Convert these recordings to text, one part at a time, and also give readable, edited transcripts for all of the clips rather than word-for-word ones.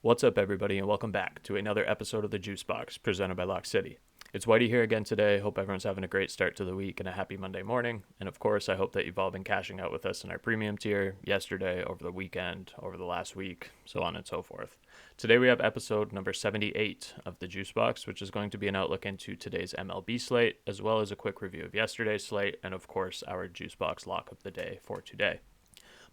What's up, everybody, and welcome back to another episode of the JuiceBox presented by Lock City. It's Wighty here again today. Hope everyone's having a great start to the week and a happy Monday morning. And of course, I hope that you've all been cashing out with us in our premium tier yesterday, over the weekend, over the last week, so on and so forth. Today we have episode number 78 of the JuiceBox, which is going to be an outlook into today's MLB slate, as well as a quick review of yesterday's slate, and of course, our JuiceBox lock of the day for today.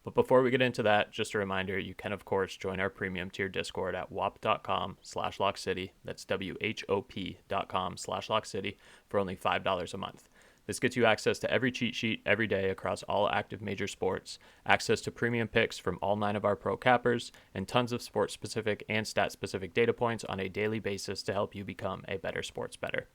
But before we get into that, just a reminder, you can, of course, join our premium tier Discord at whop.com/LockCity. That's WHOP.com/LockCity for only $5 a month. This gets you access to every cheat sheet every day across all active major sports, access to premium picks from all 9 of our pro cappers, and tons of sports-specific and stat-specific data points on a daily basis to help you become a better sports bettor.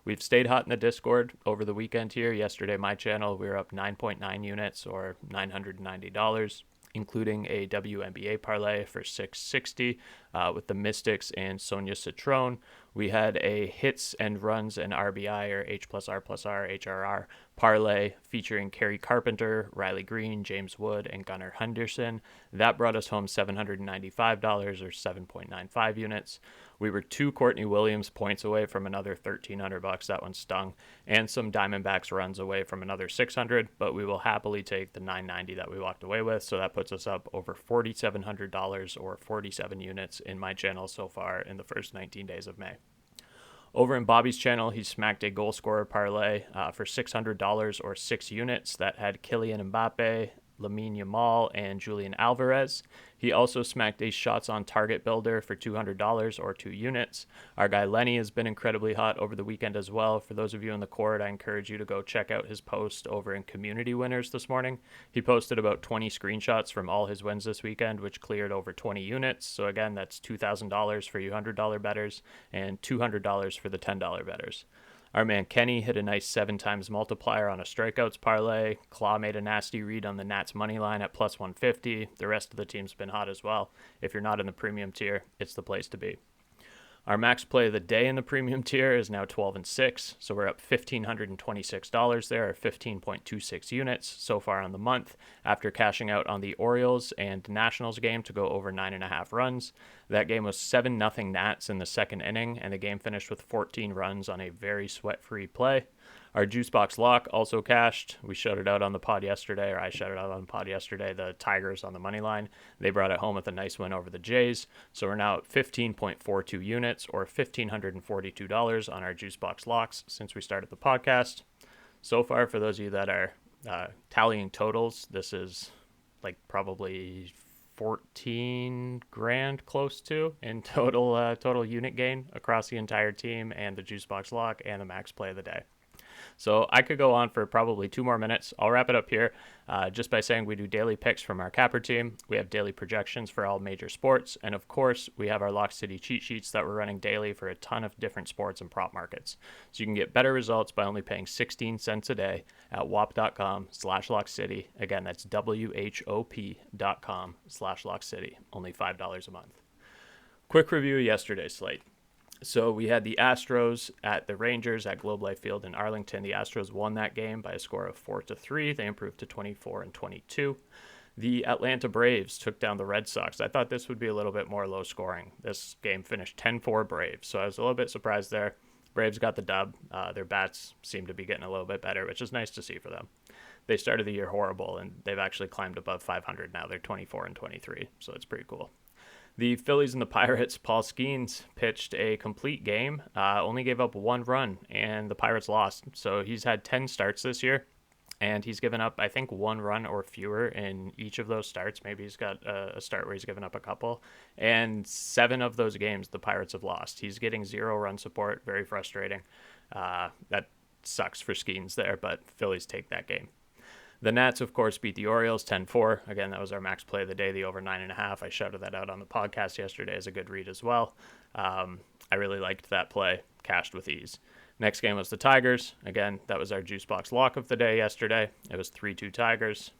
We've stayed hot in the Discord over the weekend here. Yesterday, my channel, we were up 9.9 units or $990, including a WNBA parlay for 660 with the Mystics and Sonia Citron. We had a hits and runs and RBI, or H plus R plus R, HRR, parlay featuring Kerry Carpenter, Riley Green, James Wood, and Gunnar Henderson. That brought us home $795 or 7.95 units. We were 2 Courtney Williams points away from another $1,300. That one stung. And some Diamondbacks runs away from another $600, but we will happily take the $990 that we walked away with. So that puts us up over $4,700 or 47 units in my channel so far in the first 19 days of May. Over in Bobby's channel, he smacked a goal scorer parlay for $600 or 6 units that had Kylian Mbappe, Lamine Yamal, and Julian Alvarez. He also smacked a shots on target builder for $200 or 2 units. Our guy Lenny has been incredibly hot over the weekend as well. For those of you in the court, I encourage you to go check out his post over in Community Winners this morning. He posted about 20 screenshots from all his wins this weekend, which cleared over 20 units. So again, that's $2,000 for you $100 bettors and $200 for the $10 bettors. Our man Kenny hit a nice 7 times multiplier on a strikeouts parlay. Claw made a nasty read on the Nats money line at plus 150. The rest of the team's been hot as well. If you're not in the premium tier, it's the place to be. Our max play of the day in the premium tier is now 12-6, so we're up $1,526 there, or 15.26 units so far on the month, after cashing out on the Orioles and Nationals game to go over 9.5 runs. That game was 7-0 Nats in the second inning, and the game finished with 14 runs on a very sweat-free play. Our JuiceBox Lock also cashed. We shouted out on the pod yesterday, or I shouted out on the pod yesterday, the Tigers on the money line. They brought it home with a nice win over the Jays. So we're now at 15.42 units or $1,542 on our JuiceBox Locks since we started the podcast. So far, for those of you that are tallying totals, this is like probably 14 grand close to in total unit gain across the entire team and the JuiceBox Lock and the max play of the day. So I could go on for probably 2 more minutes. I'll wrap it up here just by saying we do daily picks from our capper team. We have daily projections for all major sports. And of course, we have our Lock City cheat sheets that we're running daily for a ton of different sports and prop markets. So you can get better results by only paying 16 cents a day at whop.com/LockCity. Again, that's WHOP.com/LockCity. Only $5 a month. Quick review of yesterday's slate. So we had the Astros at the Rangers at Globe Life Field in Arlington. The Astros won that game by a score of 4-3. They improved to 24-22. The Atlanta Braves took down the Red Sox. I thought this would be a little bit more low scoring. This game finished 10-4 Braves, so I was a little bit surprised there. Braves got the dub. Their bats seem to be getting a little bit better, which is nice to see for them. They started the year horrible, and they've actually climbed above 500 now. They're 24-23, so it's pretty cool. The Phillies and the Pirates, Paul Skeens pitched a complete game, only gave up 1 run, and the Pirates lost. So he's had 10 starts this year, and he's given up, I think, 1 run or fewer in each of those starts. Maybe he's got a start where he's given up a couple. And 7 of those games, the Pirates have lost. He's getting 0 run support, very frustrating. That sucks for Skeens there, but Phillies take that game. The Nats, of course, beat the Orioles 10-4. Again, that was our max play of the day, the over 9.5. I shouted that out on the podcast yesterday as a good read as well. I really liked that play, cashed with ease. Next game was the Tigers. Again, that was our JuiceBox Lock of the day yesterday. It was 3-2 Tigers.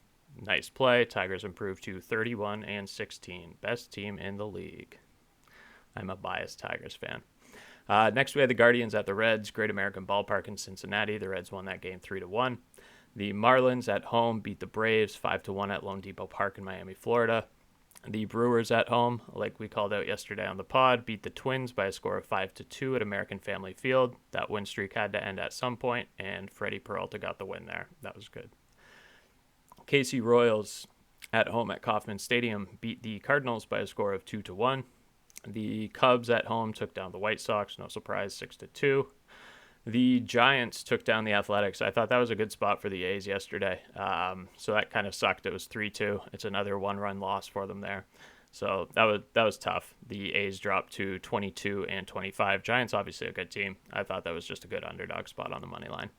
Nice play. Tigers improved to 31-16. Best team in the league. I'm a biased Tigers fan. Next, we had the Guardians at the Reds, Great American Ballpark in Cincinnati. The Reds won that game 3-1. The Marlins at home beat the Braves 5-1 at Lone Depot Park in Miami, Florida. The Brewers at home, like we called out yesterday on the pod, beat the Twins by a score of 5-2 at American Family Field. That win streak had to end at some point, and Freddie Peralta got the win there. That was good. KC Royals at home at Kauffman Stadium beat the Cardinals by a score of 2-1. The Cubs at home took down the White Sox, no surprise, 6-2. The Giants took down the Athletics. I thought that was a good spot for the A's yesterday. So that kind of sucked. It was 3-2. It's another one-run loss for them there. So that was tough. The A's dropped to 22 and 25. Giants obviously a good team. I thought that was just a good underdog spot on the money line.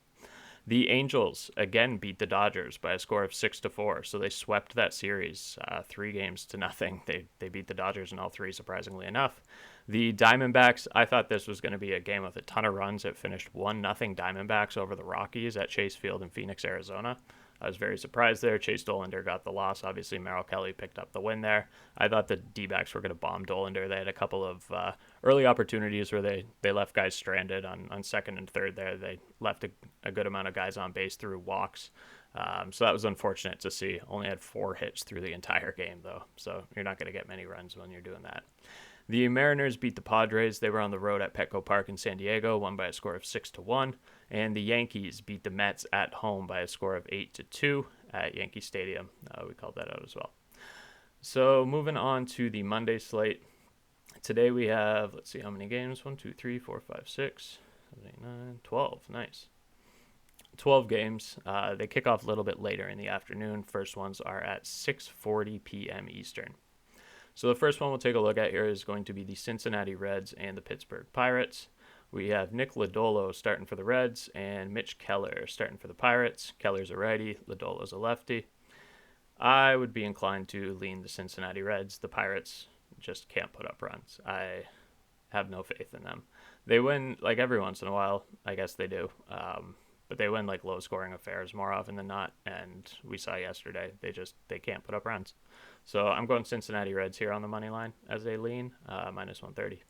The Angels again beat the Dodgers by a score of 6-4. So they swept that series 3-0. They beat the Dodgers in all three, surprisingly enough. The Diamondbacks, I thought this was going to be a game with a ton of runs. It finished 1-0 Diamondbacks over the Rockies at Chase Field in Phoenix, Arizona. I was very surprised there. Chase Dollander got the loss. Obviously, Merrill Kelly picked up the win there. I thought the D-backs were going to bomb Dollander. They had a couple of early opportunities where they left guys stranded on second and third there. They left a good amount of guys on base through walks. So that was unfortunate to see. Only had 4 hits through the entire game, though. So you're not going to get many runs when you're doing that. The Mariners beat the Padres. They were on the road at Petco Park in San Diego, won by a score of 6-1. And the Yankees beat the Mets at home by a score of 8-2 at Yankee Stadium. We called that out as well. So moving on to the Monday slate. Today we have, let's see how many games. 1, 2, 3, 4, 5, 6, 7, 8, 9, 12. Nice. 12 games. They kick off a little bit later in the afternoon. First ones are at 6:40 p.m. Eastern. So the first one we'll take a look at here is going to be the Cincinnati Reds and the Pittsburgh Pirates. We have Nick Lodolo starting for the Reds and Mitch Keller starting for the Pirates. Keller's a righty, Lodolo's a lefty. I would be inclined to lean the Cincinnati Reds. The Pirates just can't put up runs. I have no faith in them. They win like every once in a while. I guess they do. But they win like low-scoring affairs more often than not, and we saw yesterday they can't put up runs. So I'm going Cincinnati Reds here on the money line as they lean, minus 130.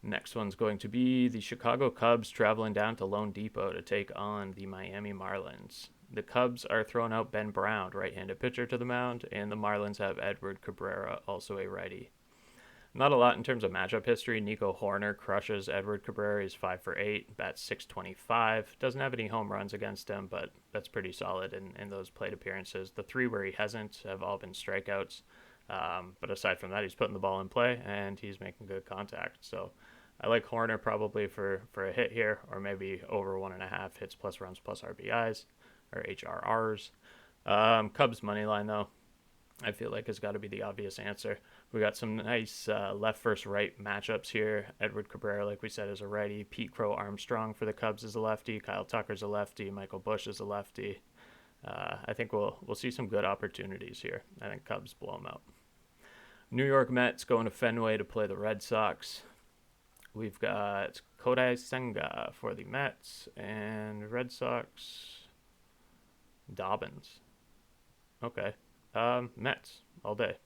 Next one's going to be the Chicago Cubs traveling down to Lone Depot to take on the Miami Marlins. The Cubs are throwing out Ben Brown, right-handed pitcher, to the mound, and the Marlins have Edward Cabrera, also a righty. Not a lot in terms of matchup history. Nico Horner crushes Edward Cabrera. He's 5 for 8, bats .625. Doesn't have any home runs against him, but that's pretty solid in those plate appearances. The 3 where he hasn't have all been strikeouts. But aside from that, he's putting the ball in play, and he's making good contact. So I like Horner probably for a hit here, or maybe over 1.5 hits plus runs plus RBIs, or HRRs. Cubs money line, though, I feel like has got to be the obvious answer. We got some nice left versus right matchups here. Edward Cabrera, like we said, is a righty. Pete Crow Armstrong for the Cubs is a lefty. Kyle Tucker's a lefty. Michael Busch is a lefty. I think we'll see some good opportunities here. I think Cubs blow them out. New York Mets going to Fenway to play the Red Sox. We've got Kodai Senga for the Mets and Red Sox. Dobbins. Okay. Mets all day.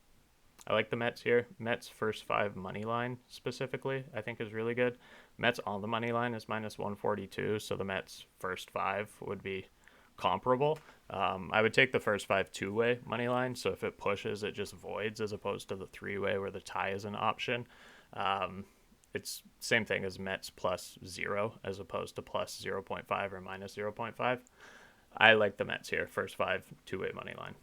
I like the Mets here. Mets first 5 money line specifically, I think is really good. Mets on the money line is minus 142, so the Mets first 5 would be comparable. I would take the first 5 2-way money line, so if it pushes, it just voids as opposed to the 3-way where the tie is an option. It's same thing as Mets plus 0 as opposed to plus 0.5 or minus 0.5. I like the Mets here, first 5 2-way money line.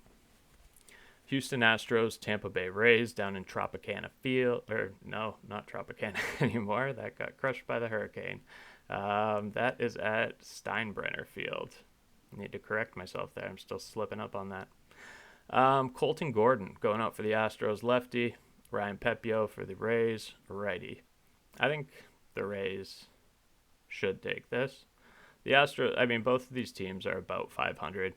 Houston Astros, Tampa Bay Rays down in Tropicana Field. Or no, not Tropicana anymore. That got crushed by the hurricane. That is at Steinbrenner Field. Need to correct myself there. I'm still slipping up on that. Colton Gordon going out for the Astros, lefty. Ryan Pepio for the Rays, righty. I think the Rays should take this. The Astros, both of these teams are about 500.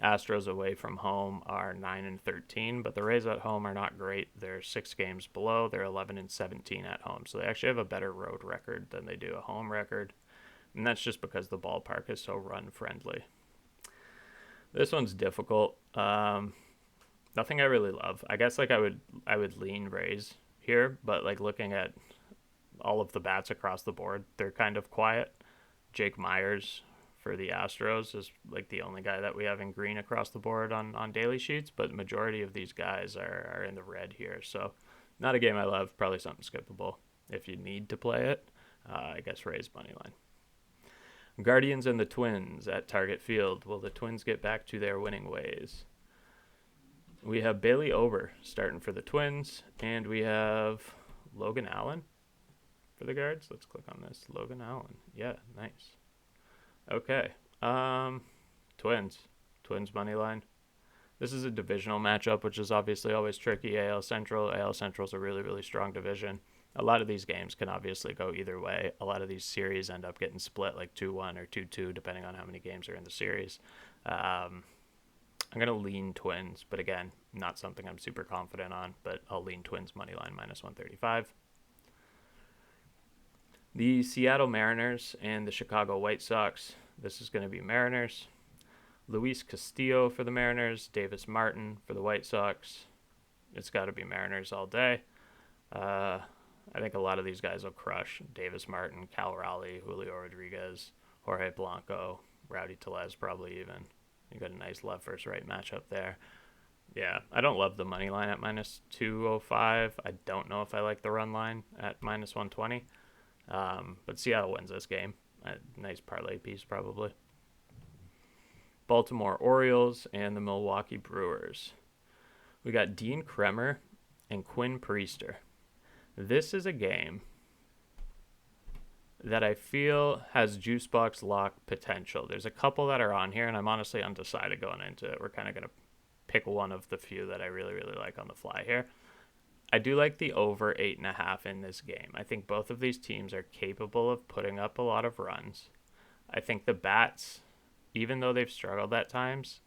Astros away from home are 9-13, but the Rays at home are not great. They're 6 games below. They're 11-17 at home, so they actually have a better road record than they do a home record, and that's just because the ballpark is so run friendly. This one's difficult. Nothing I really love. I guess I would lean Rays here, but looking at all of the bats across the board, they're kind of quiet. Jake Myers for the Astros is like the only guy that we have in green across the board on daily sheets, but the majority of these guys are in the red here. So not a game I love, probably something skippable. If you need to play it, I guess raise money line. Guardians and the Twins at Target Field. Will the Twins get back to their winning ways? We have Bailey Ober starting for the Twins, and we have Logan Allen for the Guards. Let's click on this. Logan Allen. Yeah, nice. Okay. Twins money line. This is a divisional matchup, which is obviously always tricky. AL Central is a really, really strong division. A lot of these games can obviously go either way. A lot of these series end up getting split like 2-1 or 2-2, depending on how many games are in the series. I'm going to lean Twins, but again, not something I'm super confident on, but I'll lean Twins money line minus 135. The Seattle Mariners and the Chicago White Sox. This is going to be Mariners. Luis Castillo for the Mariners. Davis Martin for the White Sox. It's got to be Mariners all day. I think a lot of these guys will crush. Davis Martin, Cal Raleigh, Julio Rodriguez, Jorge Blanco, Rowdy Tellez probably even. You got a nice left versus right matchup there. Yeah, I don't love the money line at minus 205. I don't know if I like the run line at minus 120. But Seattle wins this game. A nice parlay piece probably. Baltimore Orioles and the Milwaukee Brewers. We got Dean Kremer and Quinn Priester. This is a game that I feel has JuiceBox Lock potential. There's a couple that are on here, and I'm honestly undecided going into it. We're kind of going to pick one of the few that I really, really like on the fly here. I do like the over 8.5 in this game. I think both of these teams are capable of putting up a lot of runs. I think the bats, even though they've struggled at times,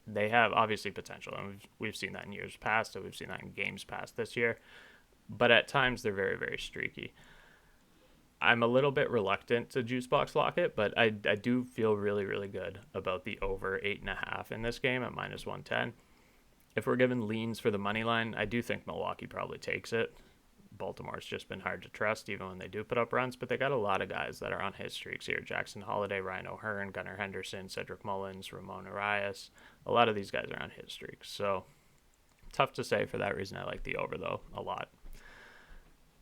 they have obviously potential. And we've seen that in years past, and we've seen that in games past this year. But at times, they're very, very streaky. I'm a little bit reluctant to JuiceBox Lock it, but I do feel really, really good about the over 8.5 in this game at minus 110. If we're given leans for the money line, I do think Milwaukee probably takes it. Baltimore's just been hard to trust, even when they do put up runs, but they got a lot of guys that are on hit streaks here. Jackson Holliday, Ryan O'Hearn, Gunnar Henderson, Cedric Mullins, Ramon Arias. A lot of these guys are on hit streaks, so tough to say. For that reason, I like the over, though, a lot.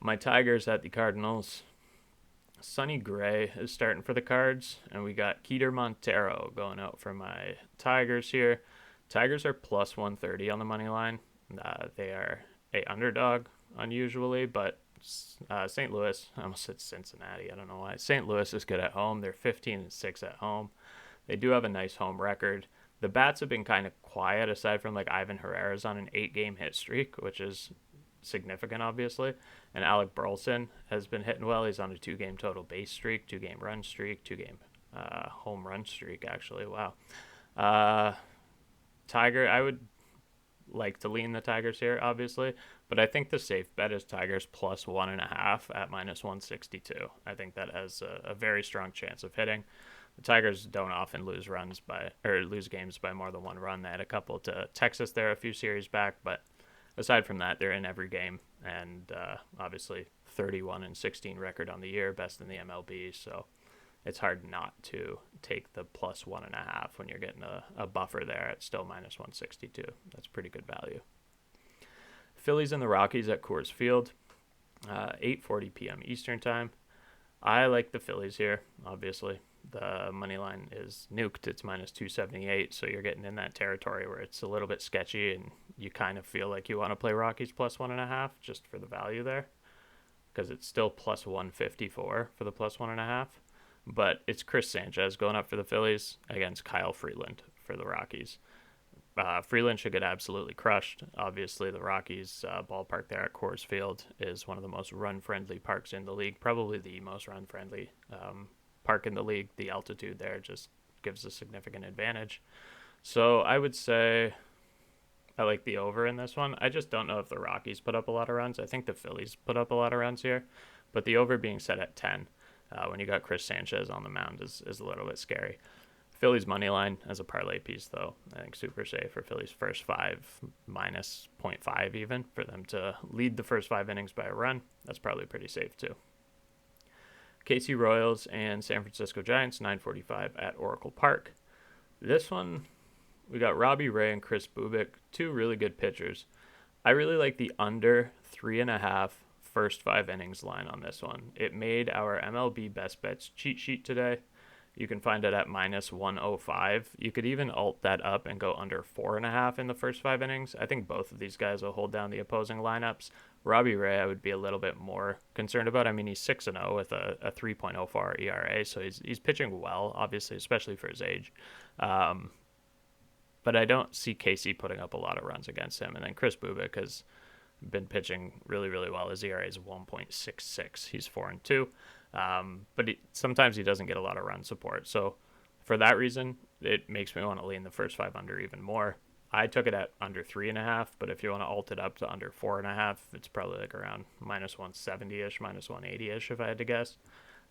My Tigers at the Cardinals. Sonny Gray is starting for the Cards, and we got Keter Montero going out for my Tigers here. Tigers are plus 130 on the money line. They are a underdog, unusually, but St. Louis, I almost said Cincinnati, I don't know why. St. Louis is good at home. They're 15-6 at home. They do have a nice home record. The bats have been kind of quiet, aside from like Ivan Herrera's on an 8-game hit streak, which is significant, obviously. And Alec Burleson has been hitting well. He's on a 2-game total base streak, 2-game run streak, 2-game home run streak, actually. Wow. Tiger, I would like to lean the Tigers here, obviously, but I think the safe bet is Tigers plus 1.5 at minus 162. I think that has a very strong chance of hitting. The Tigers don't often lose games by more than one run. They had a couple to Texas there a few series back, but aside from that, they're in every game, and obviously 31-16 record on the year, best in the MLB, so it's hard not to take the plus 1.5 when you're getting a buffer there at still minus 162. That's pretty good value. Phillies and the Rockies at Coors Field, 8:40 p.m. Eastern time. I like the Phillies here, obviously. The money line is nuked. It's minus 278, so you're getting in that territory where it's a little bit sketchy, and you kind of feel like you want to play Rockies plus 1.5 just for the value there, because it's still plus 154 for the plus 1.5. But it's Chris Sanchez going up for the Phillies against Kyle Freeland for the Rockies. Freeland should get absolutely crushed. Obviously, the Rockies ballpark there at Coors Field is one of the most run-friendly parks in the league, probably the most run-friendly park in the league. The altitude there just gives a significant advantage. So I would say I like the over in this one. I just don't know if the Rockies put up a lot of runs. I think the Phillies put up a lot of runs here, but the over being set at 10 when you got Chris Sanchez on the mound is a little bit scary. Phillies money line as a parlay piece, though, I think super safe for Phillies first 5 minus 0.5 even, for them to lead the first 5 innings by a run. That's probably pretty safe too. KC Royals and San Francisco Giants, 9:45 at Oracle Park. This one, we got Robbie Ray and Chris Bubik, two really good pitchers. I really like the under 3.5 first 5 innings line on this one. It made our MLB best bets cheat sheet today. You can find it at -105. You could even alt that up and go under 4.5 in the first 5 innings. I think both of these guys will hold down the opposing lineups. Robbie Ray, I would be a little bit more concerned about. I mean, he's 6-0 with a 3.04 ERA, so he's pitching well, obviously, especially for his age. But I don't see Casey putting up a lot of runs against him. And then Chris Bubik has been pitching really, really well. His ERA is 1.66. He's 4-2. But sometimes he doesn't get a lot of run support. So for that reason, it makes me want to lean the first 5 under even more. I took it at under 3.5, but if you want to alt it up to under 4.5, it's probably like around -170-ish, -180-ish if I had to guess.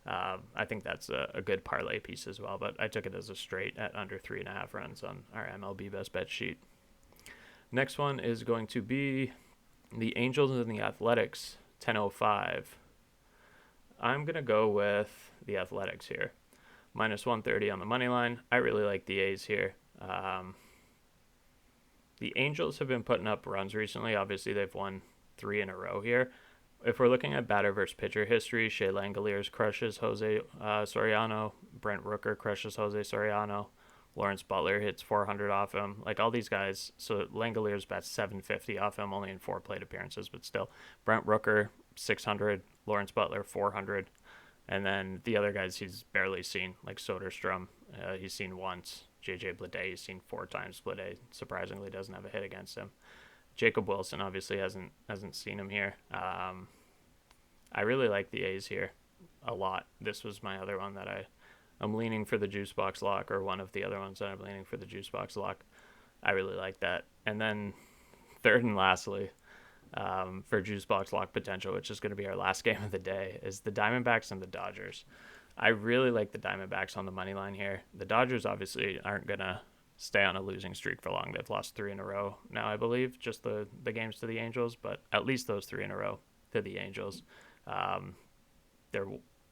I think that's a good parlay piece as well, but I took it as a straight at under 3.5 runs on our MLB best bet sheet. Next one is going to be the Angels and the Athletics, 10:05. I'm going to go with the Athletics here. -130 on the money line. I really like the A's here. The Angels have been putting up runs recently. Obviously, they've won 3 in a row here. If we're looking at batter versus pitcher history, Shea Langoliers crushes Jose Soriano. Brent Rooker crushes Jose Soriano. Lawrence Butler hits 400 off him. Like all these guys. So Langoliers bats 750 off him, only in 4 plate appearances, but still. Brent Rooker, 600. Lawrence Butler, 400. And then the other guys he's barely seen, like Soderstrom, he's seen once. JJ Bleday, he's seen 4 times. Bleday surprisingly doesn't have a hit against him. Jacob Wilson obviously hasn't seen him here. I really like the A's here a lot. This was my other one that I'm leaning for the JuiceBox Lock, or one of the other ones that I'm leaning for the JuiceBox Lock. I really like that. And then third and lastly, for JuiceBox Lock potential, which is going to be our last game of the day, is the Diamondbacks and the Dodgers. I really like the Diamondbacks on the money line here. The Dodgers obviously aren't going to stay on a losing streak for long. They've lost 3 in a row now, I believe, just the games to the Angels, but at least those 3 in a row to the Angels. They're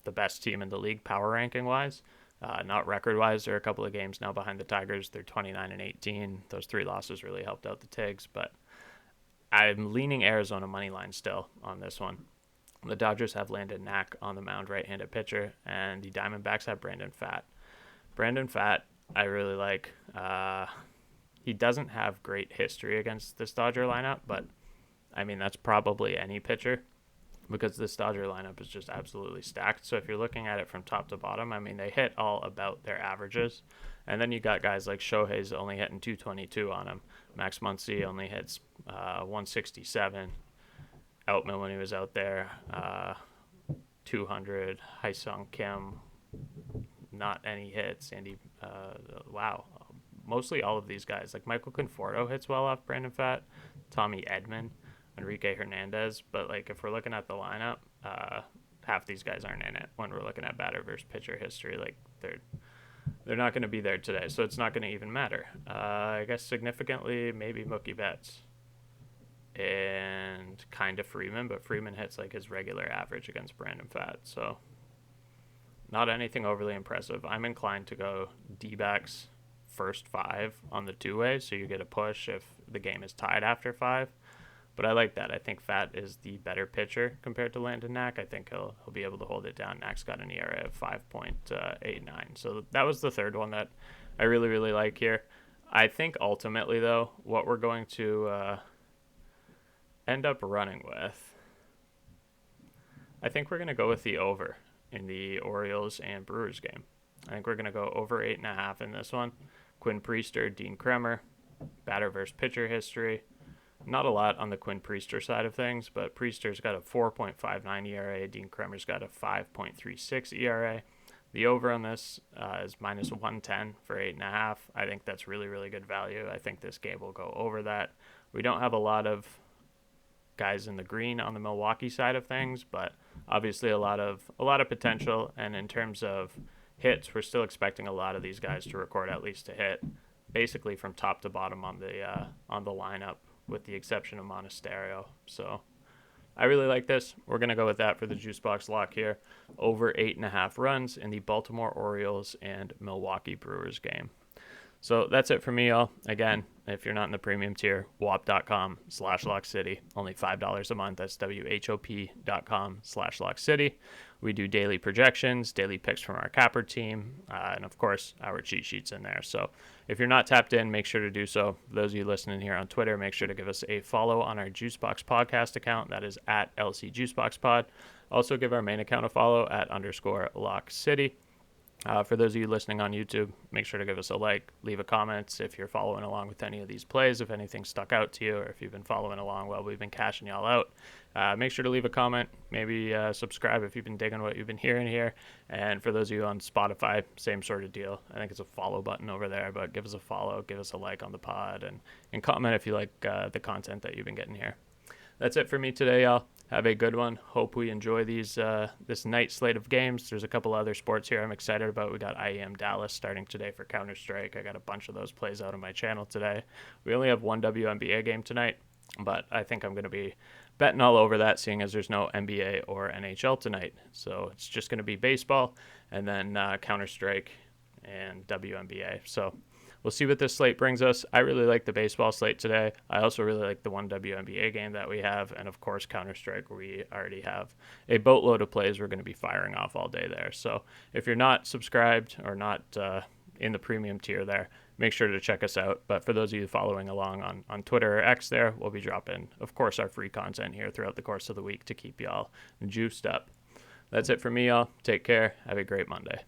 the best team in the league power ranking wise, not record wise. They're a couple of games now behind the Tigers. They're 29-18. Those 3 losses really helped out the Tigs, but I'm leaning Arizona money line still on this one. The Dodgers have Landon Knack on the mound, right-handed pitcher, and the Diamondbacks have Brandon Pfaadt. Brandon Pfaadt, I really like. He doesn't have great history against this Dodger lineup, but I mean, that's probably any pitcher, because this Dodger lineup is just absolutely stacked. So if you're looking at it from top to bottom, I mean, they hit all about their averages. And then you got guys like Shohei's only hitting 222 on him. Max Muncy only hits 167. Outman, when he was out there, 200. Haesung Kim, not any hits. Wow. Mostly all of these guys. Like Michael Conforto hits well off Brandon Pfaadt. Tommy Edman. Enrique Hernandez. But like if we're looking at the lineup, half these guys aren't in it when we're looking at batter versus pitcher history. Like they're not going to be there today, so it's not going to even matter. I guess significantly maybe Mookie Betts and kind of Freeman, but Freeman hits like his regular average against Brandon Pfaadt, so not anything overly impressive. I'm inclined to go D-backs first 5 on the 2-way, so you get a push if the game is tied after 5. But I like that. I think Pfaadt is the better pitcher compared to Landon Knack. I think he'll be able to hold it down. Knack's got an ERA of 5.89. So that was the third one that I really, really like here. I think ultimately, though, what we're going to end up running with, I think we're going to go with the over in the Orioles and Brewers game. I think we're going to go over 8.5 in this one. Quinn Priester, Dean Kremer, batter versus pitcher history. Not a lot on the Quinn Priester side of things, but Priester's got a 4.59 ERA. Dean Kremer's got a 5.36 ERA. The over on this is -110 for 8.5. I think that's really, really good value. I think this game will go over that. We don't have a lot of guys in the green on the Milwaukee side of things, but obviously a lot of potential. And in terms of hits, we're still expecting a lot of these guys to record at least a hit, basically from top to bottom on the lineup, with the exception of Monasterio. So I really like this. We're going to go with that for the JuiceBox Lock here. Over 8.5 runs in the Baltimore Orioles and Milwaukee Brewers game. So that's it for me, y'all. Again, if you're not in the premium tier, whop.com/LockCity. Only $5 a month. That's WHOP.com/LockCity. We do daily projections, daily picks from our capper team, and of course, our cheat sheets in there. So if you're not tapped in, make sure to do so. For those of you listening here on Twitter, make sure to give us a follow on our JuiceBox podcast account. That is at LCJuiceBoxPod. Also give our main account a follow at _LockCity. For those of you listening on YouTube, make sure to give us a like, leave a comment if you're following along with any of these plays, if anything stuck out to you, or if you've been following along while we've been cashing y'all out. Make sure to leave a comment, maybe subscribe if you've been digging what you've been hearing here. And for those of you on Spotify, same sort of deal. I think it's a follow button over there, but give us a follow, give us a like on the pod, and comment if you like the content that you've been getting here. That's it for me today, y'all. Have a good one. Hope we enjoy this night slate of games. There's a couple other sports here I'm excited about. We got IEM Dallas starting today for Counter-Strike. I got a bunch of those plays out on my channel today. We only have one WNBA game tonight, but I think I'm going to be betting all over that, seeing as there's no NBA or NHL tonight. So it's just going to be baseball and then Counter-Strike and WNBA. So we'll see what this slate brings us. I really like the baseball slate today. I also really like the one WNBA game that we have. And, of course, Counter-Strike, where we already have a boatload of plays we're going to be firing off all day there. So if you're not subscribed or not in the premium tier there, make sure to check us out. But for those of you following along on Twitter or X there, we'll be dropping, of course, our free content here throughout the course of the week to keep y'all juiced up. That's it for me, y'all. Take care. Have a great Monday.